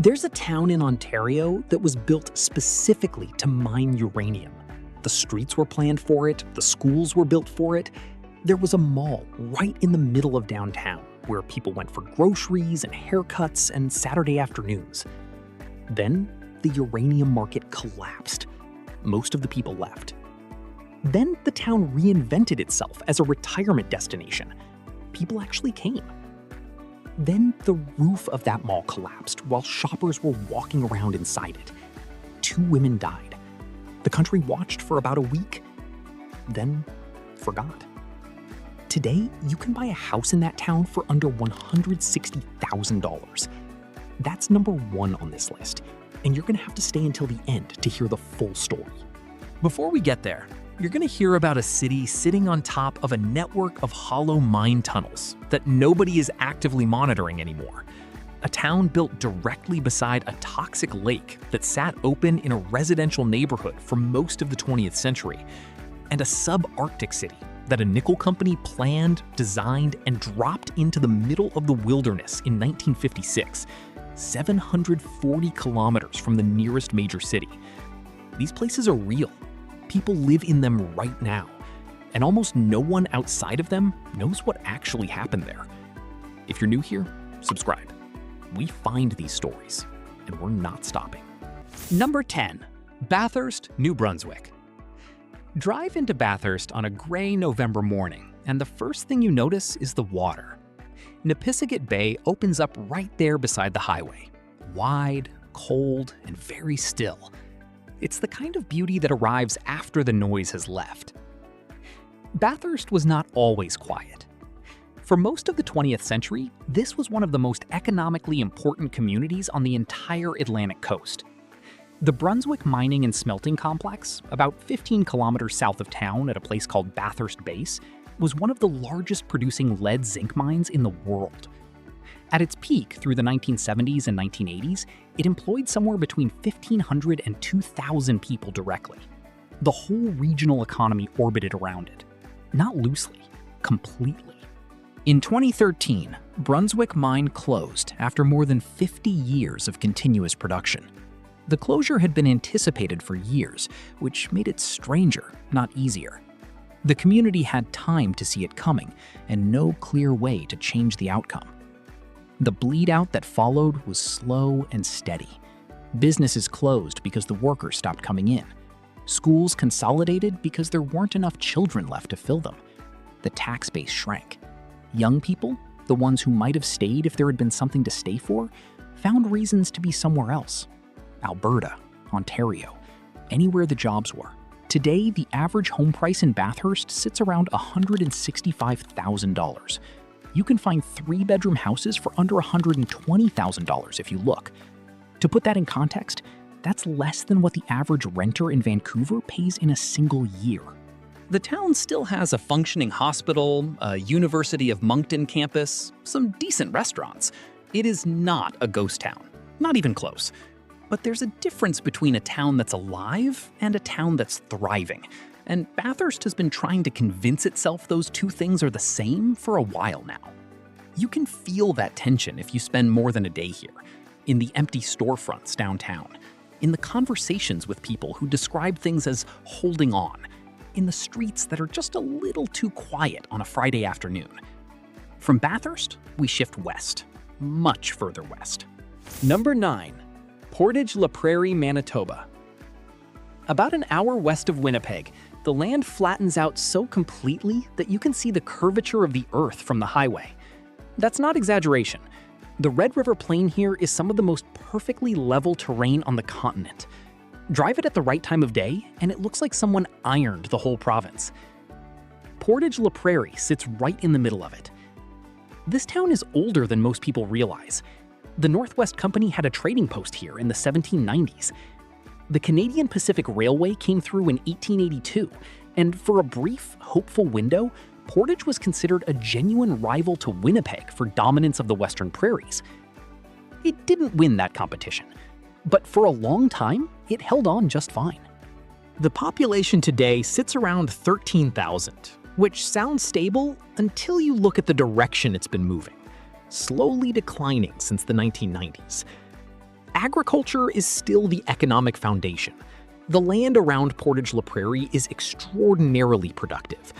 There's a town in Ontario that was built specifically to mine uranium. The streets were planned for it, the schools were built for it. There was a mall right in the middle of downtown where people went for groceries and haircuts and Saturday afternoons. Then the uranium market collapsed. Most of the people left. Then the town reinvented itself as a retirement destination. People actually came. Then the roof of that mall collapsed while shoppers were walking around inside it. 2 women died. The country watched for about a week, then forgot. Today, you can buy a house in that town for under $160,000. That's number 1 on this list, and you're gonna have to stay until the end to hear the full story. Before we get there, you're going to hear about a city sitting on top of a network of hollow mine tunnels that nobody is actively monitoring anymore. A town built directly beside a toxic lake that sat open in a residential neighborhood for most of the 20th century. And a subarctic city that a nickel company planned, designed, and dropped into the middle of the wilderness in 1956, 740 kilometers from the nearest major city. These places are real. People live in them right now, and almost no one outside of them knows what actually happened there. If you're new here, subscribe. We find these stories, and we're not stopping. Number 10. Bathurst, New Brunswick. Drive into Bathurst on a gray November morning, and the first thing you notice is the water. Nepisiguit Bay opens up right there beside the highway. Wide, cold, and very still. It's the kind of beauty that arrives after the noise has left. Bathurst was not always quiet. For most of the 20th century, this was one of the most economically important communities on the entire Atlantic coast. The Brunswick Mining and Smelting Complex, about 15 kilometers south of town at a place called Bathurst Base, was one of the largest producing lead-zinc mines in the world. At its peak through the 1970s and 1980s, it employed somewhere between 1,500 and 2,000 people directly. The whole regional economy orbited around it. Not loosely, completely. In 2013, Brunswick Mine closed after more than 50 years of continuous production. The closure had been anticipated for years, which made it stranger, not easier. The community had time to see it coming, and no clear way to change the outcome. The bleed out that followed was slow and steady. Businesses closed because the workers stopped coming in. Schools consolidated because there weren't enough children left to fill them. The tax base shrank. Young people, the ones who might have stayed if there had been something to stay for, found reasons to be somewhere else. Alberta, Ontario, anywhere the jobs were. Today, the average home price in Bathurst sits around $165,000. You can find 3-bedroom houses for under $120,000 if you look. To put that in context, that's less than what the average renter in Vancouver pays in a single year. The town still has a functioning hospital, a University of Moncton campus, some decent restaurants. It is not a ghost town, not even close. But there's a difference between a town that's alive and a town that's thriving. And Bathurst has been trying to convince itself those two things are the same for a while now. You can feel that tension if you spend more than a day here, in the empty storefronts downtown, in the conversations with people who describe things as holding on, in the streets that are just a little too quiet on a Friday afternoon. From Bathurst, we shift west, much further west. Number 9. Portage La Prairie, Manitoba. About an hour west of Winnipeg, the land flattens out so completely that you can see the curvature of the earth from the highway. That's not exaggeration. The Red River Plain here is some of the most perfectly level terrain on the continent. Drive it at the right time of day, and it looks like someone ironed the whole province. Portage La Prairie sits right in the middle of it. This town is older than most people realize. The Northwest Company had a trading post here in the 1790s. The Canadian Pacific Railway came through in 1882, and for a brief, hopeful window, Portage was considered a genuine rival to Winnipeg for dominance of the Western Prairies. It didn't win that competition, but for a long time, it held on just fine. The population today sits around 13,000, which sounds stable until you look at the direction it's been moving, slowly declining since the 1990s. Agriculture is still the economic foundation. The land around Portage-la-Prairie is extraordinarily productive.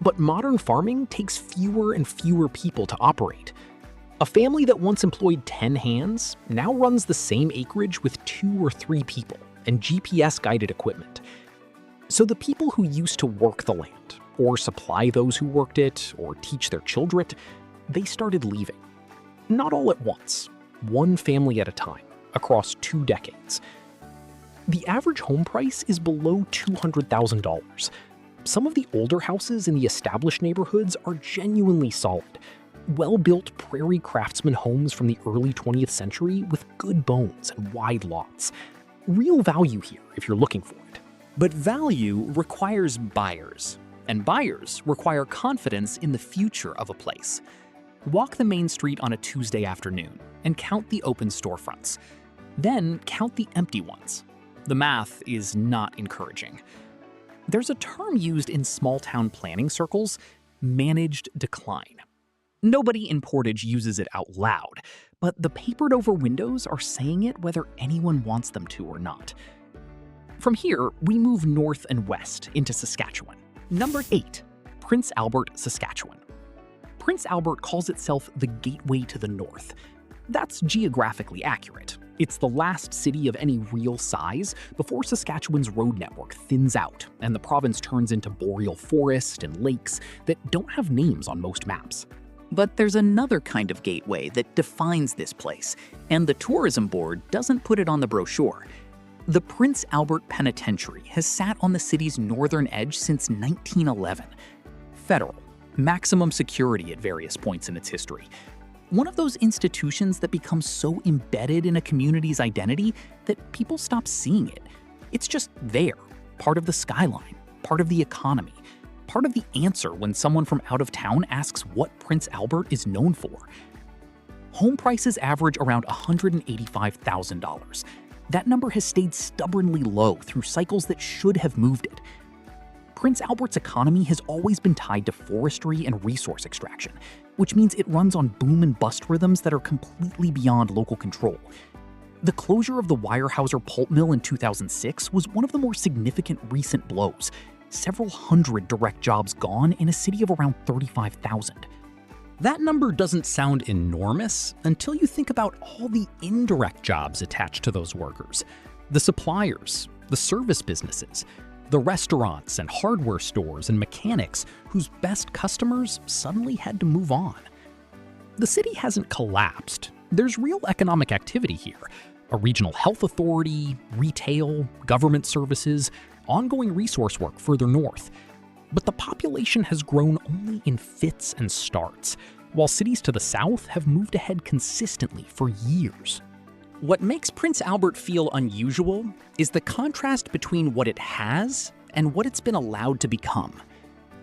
But modern farming takes fewer and fewer people to operate. A family that once employed 10 hands now runs the same acreage with 2 or 3 people and GPS-guided equipment. So the people who used to work the land, or supply those who worked it, or teach their children, they started leaving. Not all at once, one family at a time, across 2 decades. The average home price is below $200,000. Some of the older houses in the established neighborhoods are genuinely solid, well-built prairie craftsman homes from the early 20th century with good bones and wide lots. Real value here if you're looking for it. But value requires buyers, and buyers require confidence in the future of a place. Walk the main street on a Tuesday afternoon and count the open storefronts. Then count the empty ones. The math is not encouraging. There's a term used in small-town planning circles, managed decline. Nobody in Portage uses it out loud, but the papered-over windows are saying it whether anyone wants them to or not. From here, we move north and west into Saskatchewan. Number 8, Prince Albert, Saskatchewan. Prince Albert calls itself the gateway to the north. That's geographically accurate. It's the last city of any real size before Saskatchewan's road network thins out and the province turns into boreal forest and lakes that don't have names on most maps. But there's another kind of gateway that defines this place, and the tourism board doesn't put it on the brochure. The Prince Albert Penitentiary has sat on the city's northern edge since 1911. Federal, maximum security at various points in its history. One of those institutions that becomes so embedded in a community's identity that people stop seeing it. It's just there, part of the skyline, part of the economy, part of the answer when someone from out of town asks what Prince Albert is known for. Home prices average around $185,000. That number has stayed stubbornly low through cycles that should have moved it. Prince Albert's economy has always been tied to forestry and resource extraction, which means it runs on boom and bust rhythms that are completely beyond local control. The closure of the Weyerhaeuser pulp mill in 2006 was one of the more significant recent blows. Several hundred direct jobs gone in a city of around 35,000. That number doesn't sound enormous until you think about all the indirect jobs attached to those workers. The suppliers, the service businesses, the restaurants and hardware stores and mechanics whose best customers suddenly had to move on. The city hasn't collapsed. There's real economic activity here. A regional health authority, retail, government services, ongoing resource work further north. But the population has grown only in fits and starts, while cities to the south have moved ahead consistently for years. What makes Prince Albert feel unusual is the contrast between what it has and what it's been allowed to become.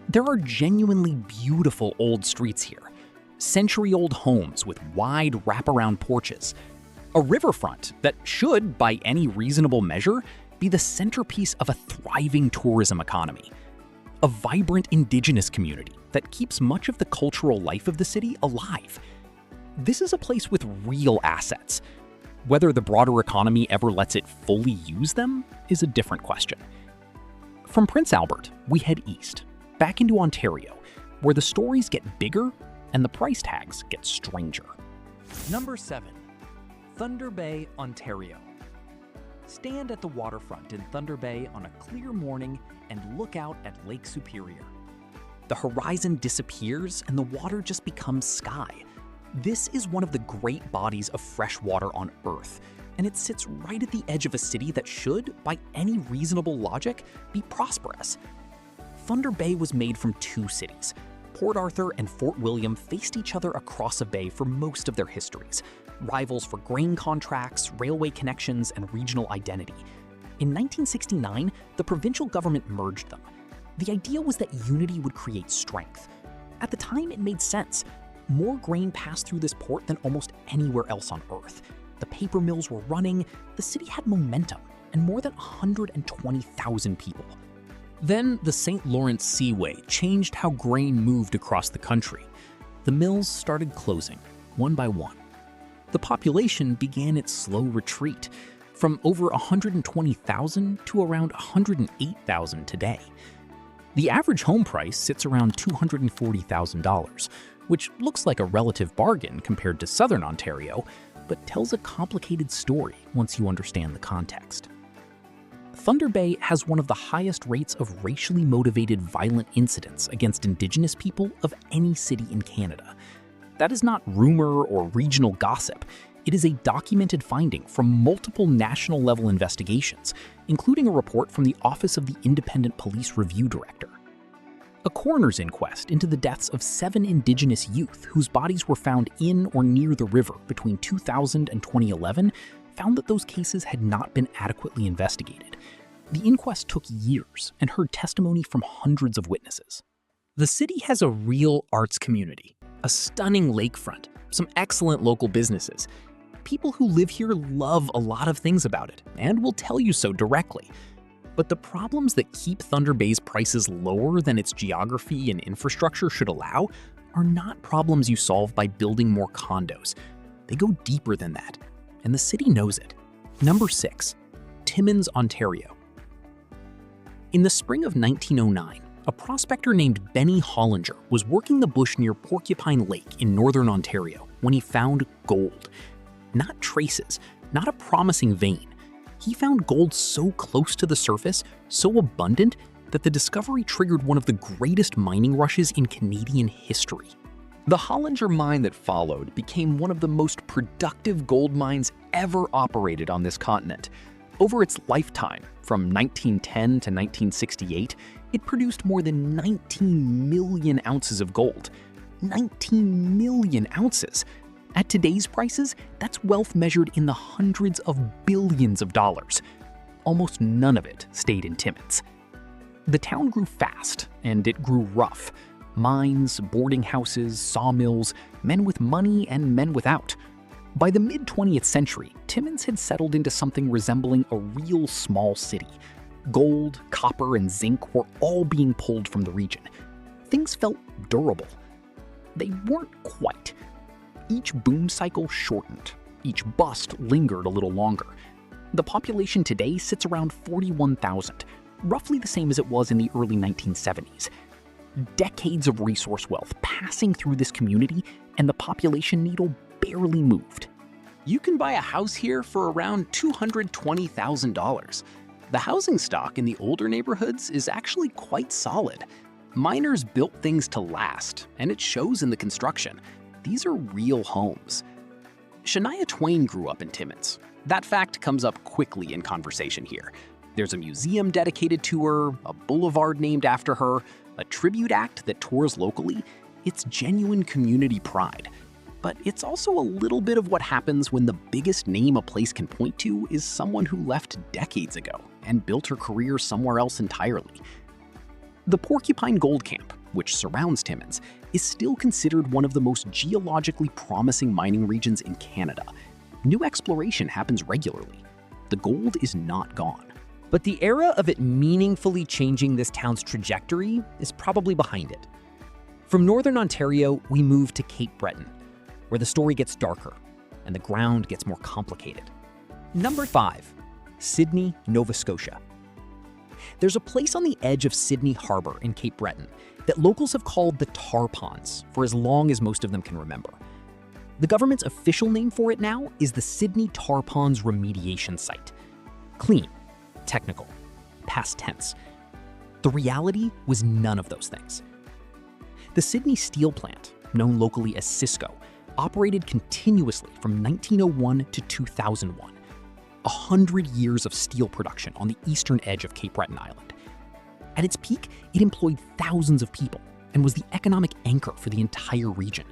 There are genuinely beautiful old streets here, century-old homes with wide wraparound porches, a riverfront that should, by any reasonable measure, be the centerpiece of a thriving tourism economy, a vibrant indigenous community that keeps much of the cultural life of the city alive. This is a place with real assets. Whether the broader economy ever lets it fully use them is a different question. From Prince Albert, we head east, back into Ontario, where the stories get bigger and the price tags get stranger. Number 7, Thunder Bay, Ontario. Stand at the waterfront in Thunder Bay on a clear morning and look out at Lake Superior. The horizon disappears and the water just becomes sky. This is one of the great bodies of fresh water on Earth, and it sits right at the edge of a city that should, by any reasonable logic, be prosperous. Thunder Bay was made from 2 cities. Port Arthur and Fort William faced each other across a bay for most of their histories, rivals for grain contracts, railway connections, and regional identity. In 1969, the provincial government merged them. The idea was that unity would create strength. At the time, it made sense. More grain passed through this port than almost anywhere else on Earth. The paper mills were running, the city had momentum, and more than 120,000 people. Then the St. Lawrence Seaway changed how grain moved across the country. The mills started closing, one by one. the population began its slow retreat, from over 120,000 to around 108,000 today. The average home price sits around $240,000, which looks like a relative bargain compared to southern Ontario, but tells a complicated story once you understand the context. Thunder Bay has one of the highest rates of racially motivated violent incidents against Indigenous people of any city in Canada. That is not rumor or regional gossip. It is a documented finding from multiple national-level investigations, including a report from the Office of the Independent Police Review Director. A coroner's inquest into the deaths of 7 Indigenous youth whose bodies were found in or near the river between 2000 and 2011 found that those cases had not been adequately investigated. The inquest took years and heard testimony from hundreds of witnesses. The city has a real arts community, a stunning lakefront, some excellent local businesses. People who live here love a lot of things about it and will tell you so directly. But the problems that keep Thunder Bay's prices lower than its geography and infrastructure should allow are not problems you solve by building more condos. They go deeper than that, and the city knows it. Number 6, Timmins, Ontario. In the spring of 1909, a prospector named Benny Hollinger was working the bush near Porcupine Lake in northern Ontario when he found gold. Not traces, not a promising vein. He found gold so close to the surface, so abundant, that the discovery triggered one of the greatest mining rushes in Canadian history. The Hollinger mine that followed became one of the most productive gold mines ever operated on this continent. Over its lifetime, from 1910 to 1968, it produced more than 19 million ounces of gold. 19 million ounces! At today's prices, that's wealth measured in the hundreds of billions of dollars. Almost none of it stayed in Timmins. The town grew fast, and it grew rough. Mines, boarding houses, sawmills, men with money and men without. By the mid-20th century, Timmins had settled into something resembling a real small city. Gold, copper, and zinc were all being pulled from the region. Things felt durable. They weren't quite. Each boom cycle shortened. Each bust lingered a little longer. The population today sits around 41,000, roughly the same as it was in the early 1970s. Decades of resource wealth passing through this community, and the population needle barely moved. You can buy a house here for around $220,000. The housing stock in the older neighborhoods is actually quite solid. Miners built things to last, and it shows in the construction. These are real homes. Shania Twain grew up in Timmins. That fact comes up quickly in conversation here. There's a museum dedicated to her, a boulevard named after her, a tribute act that tours locally. It's genuine community pride. But it's also a little bit of what happens when the biggest name a place can point to is someone who left decades ago and built her career somewhere else entirely. The Porcupine Gold Camp, which surrounds Timmins, is still considered one of the most geologically promising mining regions in Canada. New exploration happens regularly. The gold is not gone. But the era of it meaningfully changing this town's trajectory is probably behind it. From northern Ontario, we move to Cape Breton, where the story gets darker and the ground gets more complicated. Number 5, Sydney, Nova Scotia. There's a place on the edge of Sydney Harbor in Cape Breton that locals have called the Tar Ponds for as long as most of them can remember. The government's official name for it now is the Sydney Tar Ponds Remediation Site. Clean, technical, past tense. The reality was none of those things. The Sydney Steel Plant, known locally as Cisco, operated continuously from 1901 to 2001. 100 years of steel production on the eastern edge of Cape Breton Island. At its peak, it employed thousands of people and was the economic anchor for the entire region.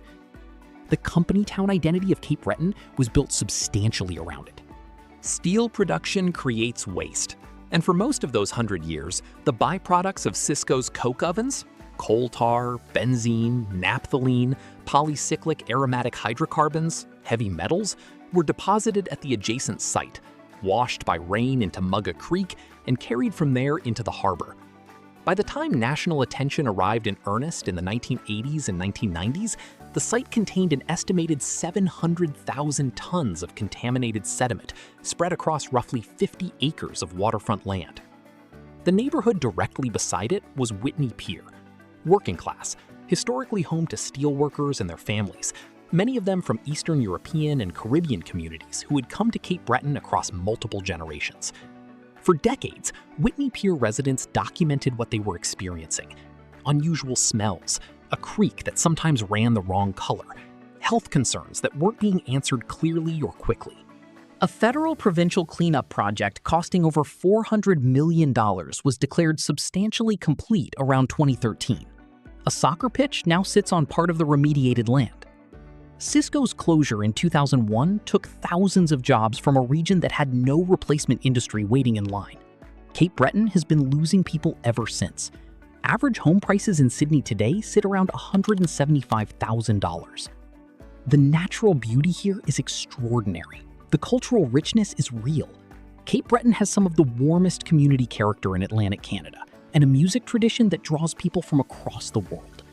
The company town identity of Cape Breton was built substantially around it. Steel production creates waste, and for most of those 100 years, the byproducts of Cisco's coke ovens, coal tar, benzene, naphthalene, polycyclic aromatic hydrocarbons, heavy metals, were deposited at the adjacent site, washed by rain into Mugga Creek, and carried from there into the harbor. By the time national attention arrived in earnest in the 1980s and 1990s, The site contained an estimated 700,000 tons of contaminated sediment spread across roughly 50 acres of waterfront land. The neighborhood directly beside it was Whitney Pier, working class, historically home to steelworkers and their families, many of them from Eastern European and Caribbean communities who had come to Cape Breton across multiple generations. For decades, Whitney Pier residents documented what they were experiencing: unusual smells, a creek that sometimes ran the wrong color, health concerns that weren't being answered clearly or quickly. A federal provincial cleanup project costing over $400 million was declared substantially complete around 2013. A soccer pitch now sits on part of the remediated land. Cisco's closure in 2001 took thousands of jobs from a region that had no replacement industry waiting in line. Cape Breton has been losing people ever since. Average home prices in Sydney today sit around $175,000. The natural beauty here is extraordinary. The cultural richness is real. Cape Breton has some of the warmest community character in Atlantic Canada, and a music tradition that draws people from across the world.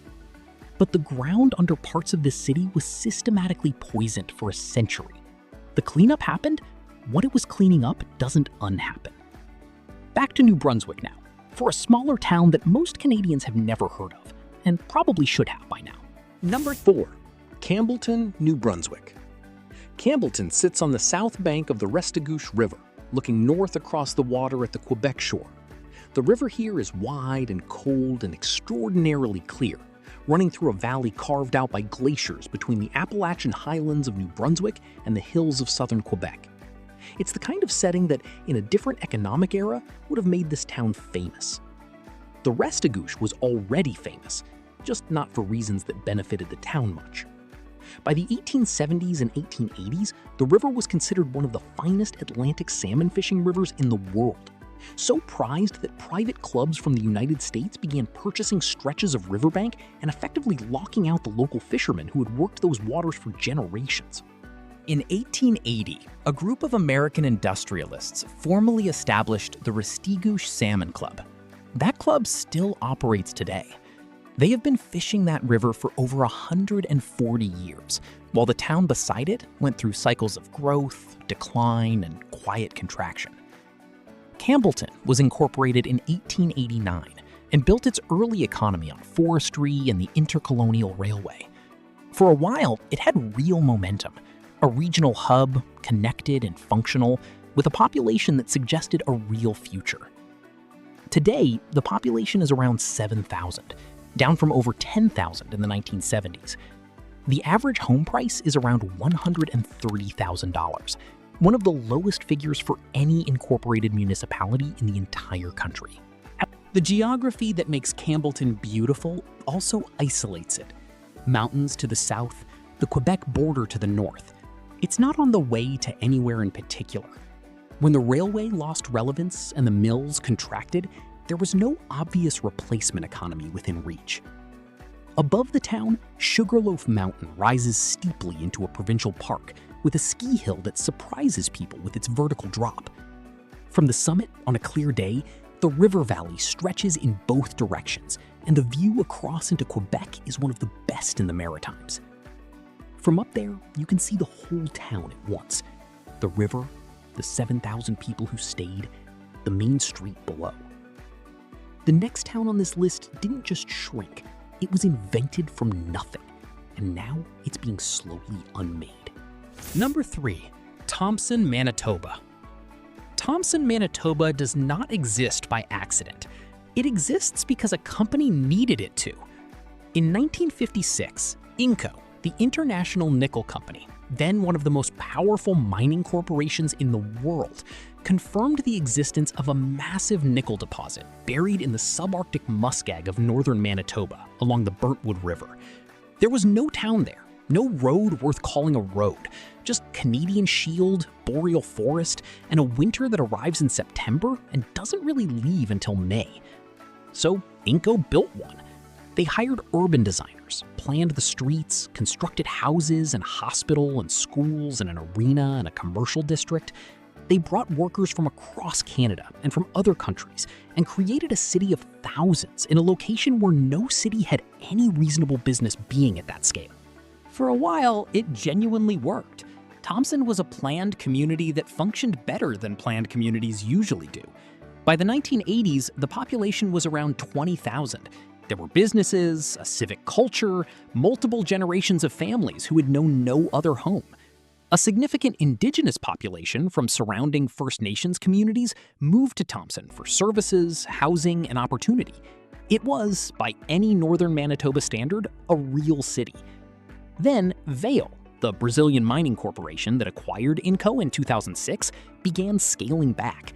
But the ground under parts of this city was systematically poisoned for a century. The cleanup happened. What it was cleaning up doesn't unhappen. Back to New Brunswick now, for a smaller town that most Canadians have never heard of, and probably should have by now. Number 4. Campbellton, New Brunswick. Campbellton sits on the south bank of the Restigouche River, looking north across the water at the Quebec shore. The river here is wide and cold and extraordinarily clear, running through a valley carved out by glaciers between the Appalachian highlands of New Brunswick and the hills of southern Quebec. It's the kind of setting that, in a different economic era, would have made this town famous. The Restigouche was already famous, just not for reasons that benefited the town much. By the 1870s and 1880s, the river was considered one of the finest Atlantic salmon fishing rivers in the world, so prized that private clubs from the United States began purchasing stretches of riverbank and effectively locking out the local fishermen who had worked those waters for generations. In 1880, a group of American industrialists formally established the Restigouche Salmon Club. That club still operates today. They have been fishing that river for over 140 years, while the town beside it went through cycles of growth, decline, and quiet contraction. Campbellton was incorporated in 1889 and built its early economy on forestry and the intercolonial railway. For a while, it had real momentum, a regional hub, connected and functional, with a population that suggested a real future. Today, the population is around 7,000, down from over 10,000 in the 1970s. The average home price is around $130,000, one of the lowest figures for any incorporated municipality in the entire country. The geography that makes Campbellton beautiful also isolates it. Mountains to the south, the Quebec border to the north. It's not on the way to anywhere in particular. When the railway lost relevance and the mills contracted, there was no obvious replacement economy within reach. Above the town, Sugarloaf Mountain rises steeply into a provincial park with a ski hill that surprises people with its vertical drop. From the summit, on a clear day, the river valley stretches in both directions, and the view across into Quebec is one of the best in the Maritimes. From up there, you can see the whole town at once. The river, the 7,000 people who stayed, the main street below. The next town on this list didn't just shrink, it was invented from nothing, and now it's being slowly unmade. Number 3. Thompson, Manitoba. Thompson, Manitoba does not exist by accident. It exists because a company needed it to. In 1956, Inco, the International Nickel Company, then one of the most powerful mining corporations in the world, confirmed the existence of a massive nickel deposit buried in the subarctic muskeg of northern Manitoba along the Burntwood River. There was no town there, no road worth calling a road, just Canadian Shield, boreal forest, and a winter that arrives in September and doesn't really leave until May. So Inco built one. They hired urban designers, planned the streets, constructed houses and hospital and schools and an arena and a commercial district. They brought workers from across Canada and from other countries and created a city of thousands in a location where no city had any reasonable business being at that scale. For a while, it genuinely worked. Thompson was a planned community that functioned better than planned communities usually do. By the 1980s, the population was around 20,000. There were businesses, a civic culture, multiple generations of families who had known no other home. A significant indigenous population from surrounding First Nations communities moved to Thompson for services, housing, and opportunity. It was, by any northern Manitoba standard, a real city. Then, Vale, the Brazilian mining corporation that acquired Inco in 2006, began scaling back.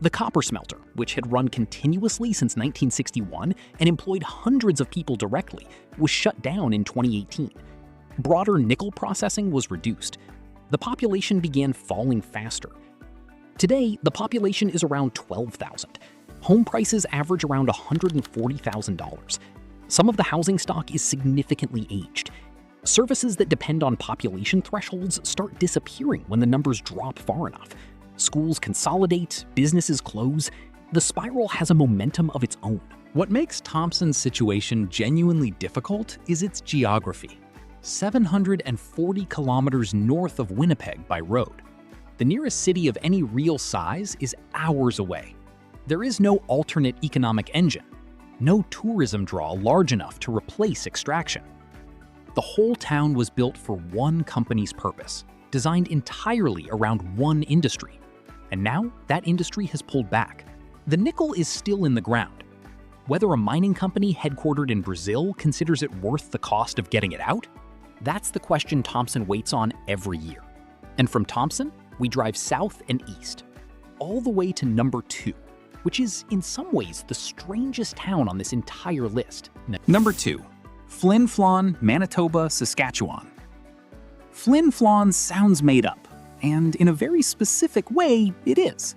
The copper smelter, which had run continuously since 1961 and employed hundreds of people directly, was shut down in 2018. Broader nickel processing was reduced. The population began falling faster. Today, the population is around 12,000. Home prices average around $140,000. Some of the housing stock is significantly aged. Services that depend on population thresholds start disappearing when the numbers drop far enough. Schools consolidate, businesses close. The spiral has a momentum of its own. What makes Thompson's situation genuinely difficult is its geography. 740 kilometers north of Winnipeg by road. The nearest city of any real size is hours away. There is no alternate economic engine, no tourism draw large enough to replace extraction. The whole town was built for one company's purpose, designed entirely around one industry. And now that industry has pulled back. The nickel is still in the ground. Whether a mining company headquartered in Brazil considers it worth the cost of getting it out? That's the question Thompson waits on every year. And from Thompson, we drive south and east, all the way to number 2, which is in some ways the strangest town on this entire list. Number 2, FLIN, FLON, Manitoba, Saskatchewan. FLIN, FLON sounds made up, and in a very specific way, it is.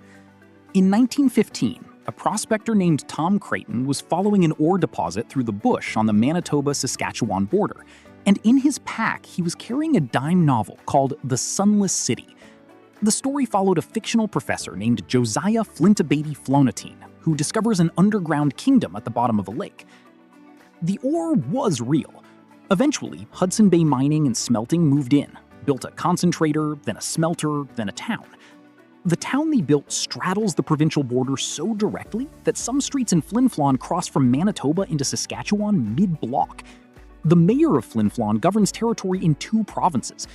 In 1915, a prospector named Tom Creighton was following an ore deposit through the bush on the Manitoba-Saskatchewan border, and in his pack, he was carrying a dime novel called The Sunless City. The story followed a fictional professor named Josiah Flintabaity Flonatine, who discovers an underground kingdom at the bottom of a lake. The ore was real. Eventually, Hudson Bay Mining and Smelting moved in, built a concentrator, then a smelter, then a town. The town they built straddles the provincial border so directly that some streets in Flin Flon cross from Manitoba into Saskatchewan mid-block. The mayor of Flin Flon governs territory in 2 provinces.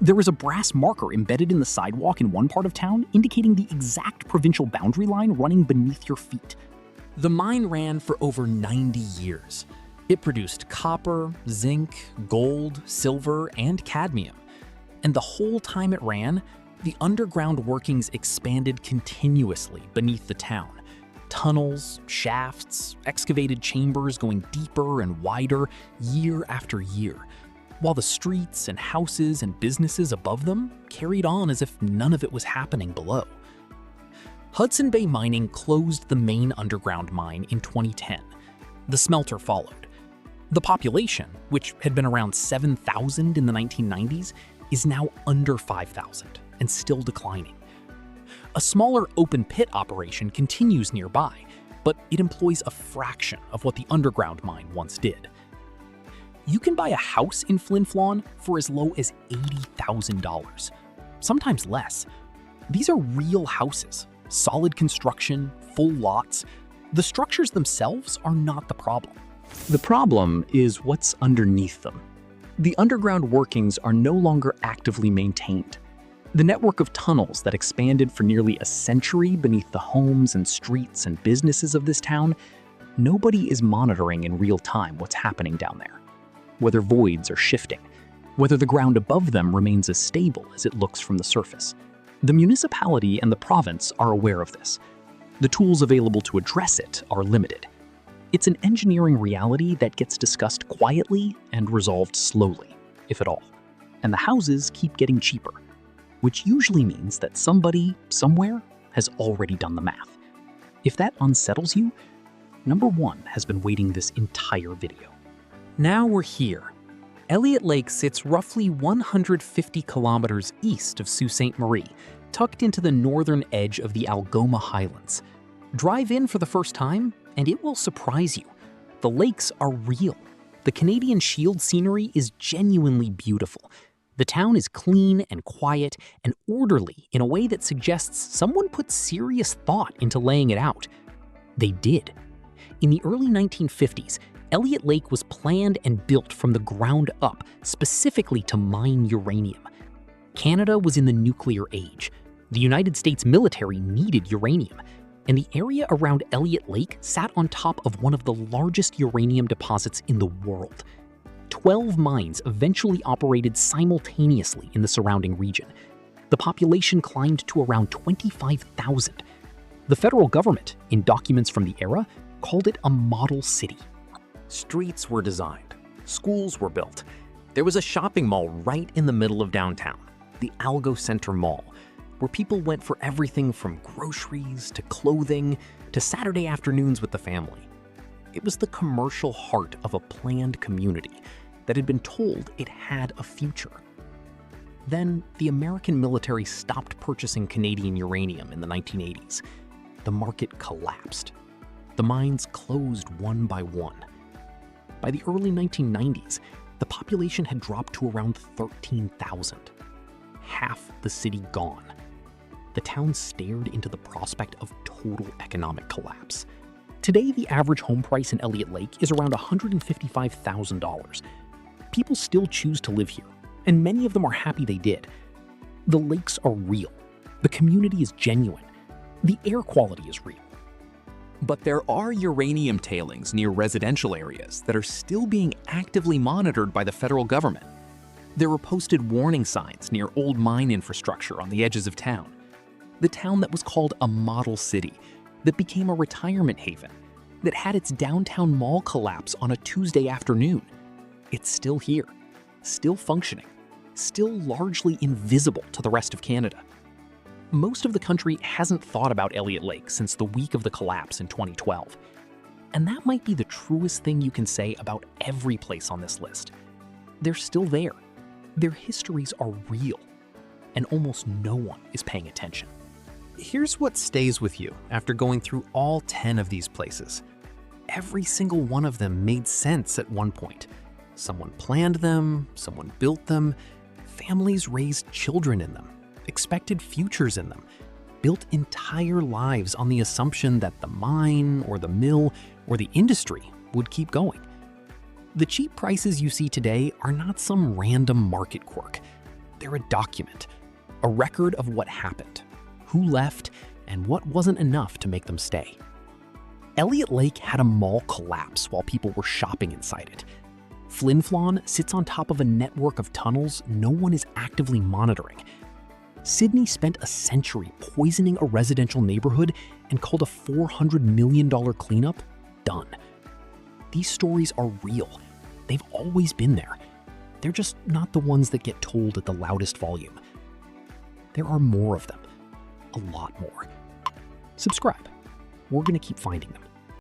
There is a brass marker embedded in the sidewalk in one part of town indicating the exact provincial boundary line running beneath your feet. The mine ran for over 90 years. It produced copper, zinc, gold, silver, and cadmium. And the whole time it ran, the underground workings expanded continuously beneath the town. Tunnels, shafts, excavated chambers going deeper and wider year after year, while the streets and houses and businesses above them carried on as if none of it was happening below. Hudson Bay Mining closed the main underground mine in 2010. The smelter followed. The population, which had been around 7,000 in the 1990s, is now under 5,000 and still declining. A smaller open pit operation continues nearby, but it employs a fraction of what the underground mine once did. You can buy a house in Flin Flon for as low as $80,000, sometimes less. These are real houses, solid construction, full lots. The structures themselves are not the problem. The problem is what's underneath them. The underground workings are no longer actively maintained. The network of tunnels that expanded for nearly a century beneath the homes and streets and businesses of this town, nobody is monitoring in real time what's happening down there. Whether voids are shifting, whether the ground above them remains as stable as it looks from the surface. The municipality and the province are aware of this. The tools available to address it are limited. It's an engineering reality that gets discussed quietly and resolved slowly, if at all. And the houses keep getting cheaper, which usually means that somebody, somewhere, has already done the math. If that unsettles you, number 1 has been waiting this entire video. Now we're here. Elliot Lake sits roughly 150 kilometers east of Sault Ste. Marie, tucked into the northern edge of the Algoma Highlands. Drive in for the first time, and it will surprise you. The lakes are real. The Canadian Shield scenery is genuinely beautiful. The town is clean and quiet and orderly in a way that suggests someone put serious thought into laying it out. They did. In the early 1950s, Elliot Lake was planned and built from the ground up specifically to mine uranium. Canada was in the nuclear age. The United States military needed uranium, and the area around Elliot Lake sat on top of one of the largest uranium deposits in the world. 12 mines eventually operated simultaneously in the surrounding region. The population climbed to around 25,000. The federal government, in documents from the era, called it a model city. Streets were designed, schools were built. There was a shopping mall right in the middle of downtown, the Algo Center Mall, where people went for everything from groceries to clothing to Saturday afternoons with the family. It was the commercial heart of a planned community that had been told it had a future. Then, the American military stopped purchasing Canadian uranium in the 1980s. The market collapsed. The mines closed one by one. By the early 1990s, the population had dropped to around 13,000. Half the city gone. The town stared into the prospect of total economic collapse. Today, the average home price in Elliot Lake is around $155,000. People still choose to live here, and many of them are happy they did. The lakes are real. The community is genuine. The air quality is real. But there are uranium tailings near residential areas that are still being actively monitored by the federal government. There were posted warning signs near old mine infrastructure on the edges of town. The town that was called a model city, that became a retirement haven, that had its downtown mall collapse on a Tuesday afternoon. It's still here, still functioning, still largely invisible to the rest of Canada. Most of the country hasn't thought about Elliot Lake since the week of the collapse in 2012. And that might be the truest thing you can say about every place on this list. They're still there. Their histories are real, and almost no one is paying attention. Here's what stays with you after going through all 10 of these places. Every single one of them made sense at one point. Someone planned them, someone built them, families raised children in them, expected futures in them, built entire lives on the assumption that the mine or the mill or the industry would keep going. The cheap prices you see today are not some random market quirk. They're a document, a record of what happened, who left, and what wasn't enough to make them stay. Elliot Lake had a mall collapse while people were shopping inside it. FLIN sits on top of a network of tunnels no one is actively monitoring. Sydney spent a century poisoning a residential neighborhood and called a $400 million cleanup done. These stories are real. They've always been there. They're just not the ones that get told at the loudest volume. There are more of them. A lot more. Subscribe. We're going to keep finding them.